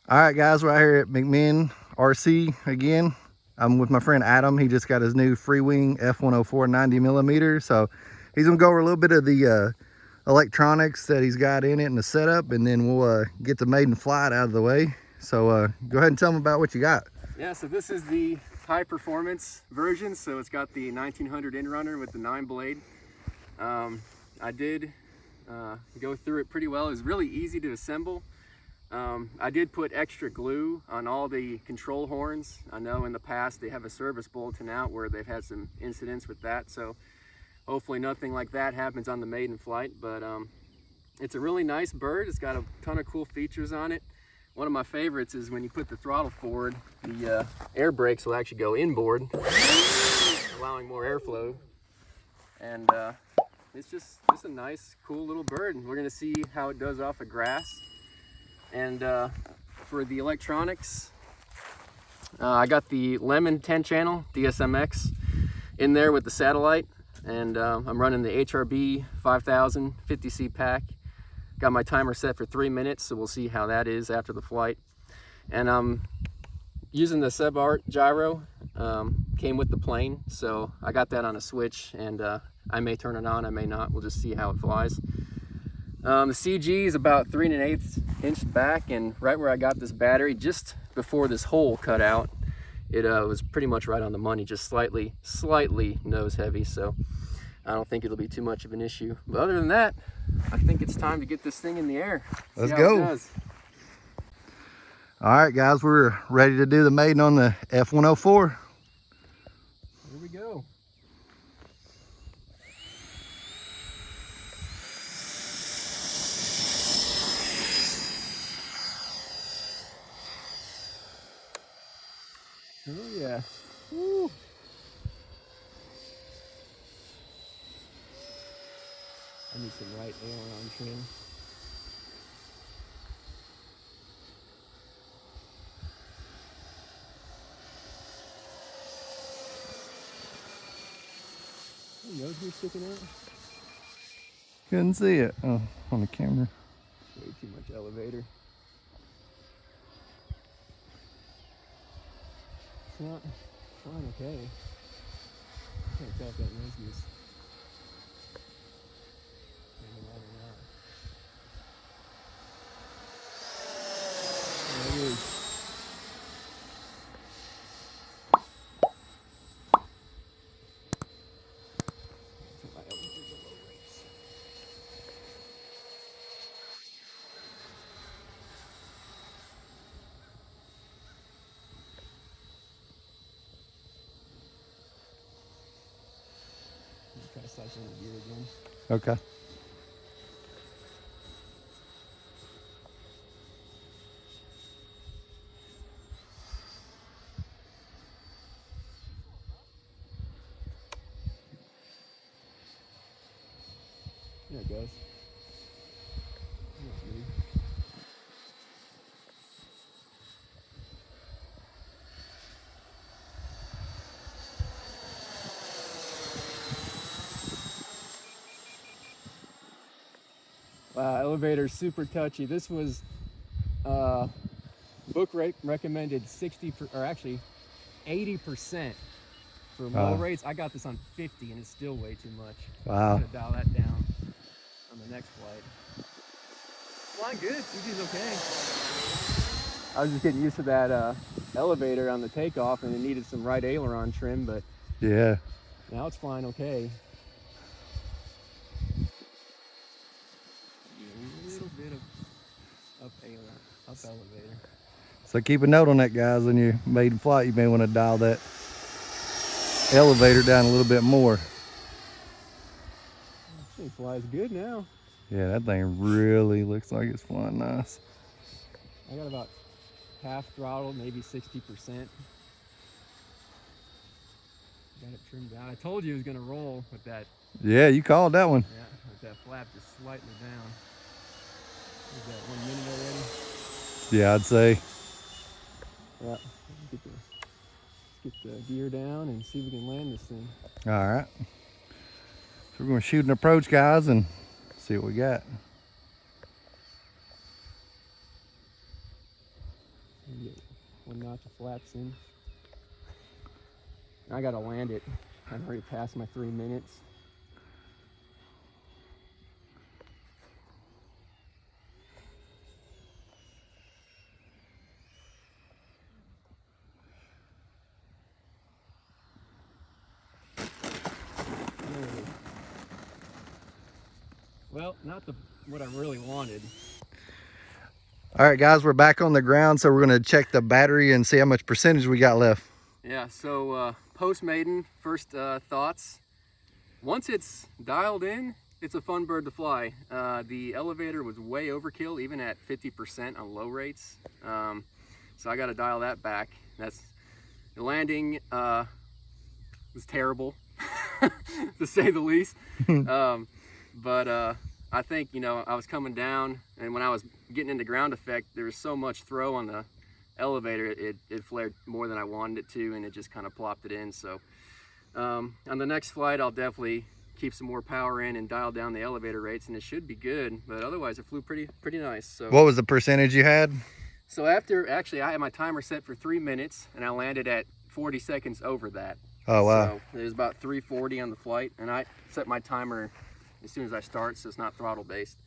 All right, guys, we're out here at McMinn RC again. I'm with my friend Adam. He just got his new Freewing F-104 90mm. So he's gonna go over a little bit of the electronics that he's got in it and the setup, and then we'll get the maiden flight out of the way. So go ahead and tell them about what you got. Yeah, so this is the high performance version. So it's got the 1900 inrunner with the 9-blade. I did go through it pretty well. It was really easy to assemble. I did put extra glue on all the control horns. I know in the past they have a service bulletin out where they've had some incidents with that, so hopefully nothing like that happens on the maiden flight. But it's a really nice bird. It's got a ton of cool features on it. One of my favorites is when you put the throttle forward, the air brakes will actually go inboard, allowing more airflow. And it's just a nice, cool little bird. We're gonna see how it does off of grass. And for the electronics, I got the Lemon 10 channel DSMX in there with the satellite, and I'm running the HRB 5000 50C pack. Got my timer set for 3 minutes, so we'll see how that is after the flight. And I'm using the Sub-Art gyro, came with the plane, so I got that on a switch, and I may turn it on, I may not. We'll just see how it flies. The CG is about 3 1/8 inch back, and right where I got this battery, just before this hole cut out, it was pretty much right on the money, just slightly nose heavy, so I don't think it'll be too much of an issue. But other than that, I think it's time to get this thing in the air. Let's go. All right, guys, we're ready to do the maiden on the F-104. Here we go. Oh yeah. Woo. I need some right aileron trim. Your nose sticking out? Couldn't see it on the camera. Way too much elevator. It's not fine, okay. I can't tell if that nose is maybe not or not. There it is. My elevators are low rates. Try to slide in the gear again. Okay. There it goes. That's me. Wow, elevator's super touchy. This was book recommended 60 or actually 80% for low rates. I got this on 50 and it's still way too much. Wow. I'm gonna dial that down on the next flight. Flying good, CG's okay. I was just getting used to that elevator on the takeoff, and it needed some right aileron trim, but Yeah. now it's flying okay. A little bit of up elevator. So keep a note on that, guys. On your maiden flight, you may want to dial that elevator down a little bit more. This thing flies good now. Yeah, that thing really looks like it's flying nice. I got about half throttle, maybe 60%. Got it trimmed down. I told you it was gonna roll with that. Yeah, you called that one. Yeah, with that flap just slightly down. Is that 1 minute already? Yeah, I'd say. Yeah. Get the gear down and see if we can land this thing. All right. So we're going to shoot an approach, guys, and see what we got. and knock the flaps in. I gotta land it. I've already passed my 3 minutes. Well, not what I really wanted. All right, guys, we're back on the ground, so we're gonna check the battery and see how much percentage we got left. Yeah, so post Maiden, first thoughts. Once it's dialed in, it's a fun bird to fly. The elevator was way overkill, even at 50% on low rates. So I got to dial that back. The landing was terrible, to say the least. But I think, you know, I was coming down, and when I was getting into ground effect, there was so much throw on the elevator, it flared more than I wanted it to, and it just kind of plopped it in. So on the next flight, I'll definitely keep some more power in and dial down the elevator rates, and it should be good. But otherwise, it flew pretty nice. So what was the percentage you had? So actually, I had my timer set for 3 minutes, and I landed at 40 seconds over that. Oh wow! So it was about 340 on the flight, and I set my timer as soon as I start, so it's not throttle based.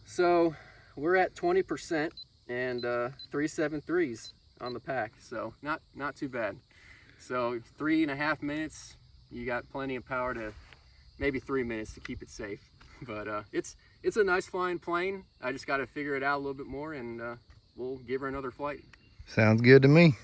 So we're at 20% and 373s on the pack, so not too bad. So 3.5 minutes, you got plenty of power to maybe 3 minutes to keep it safe. But it's a nice flying plane. I just got to figure it out a little bit more, and we'll give her another flight. Sounds good to me.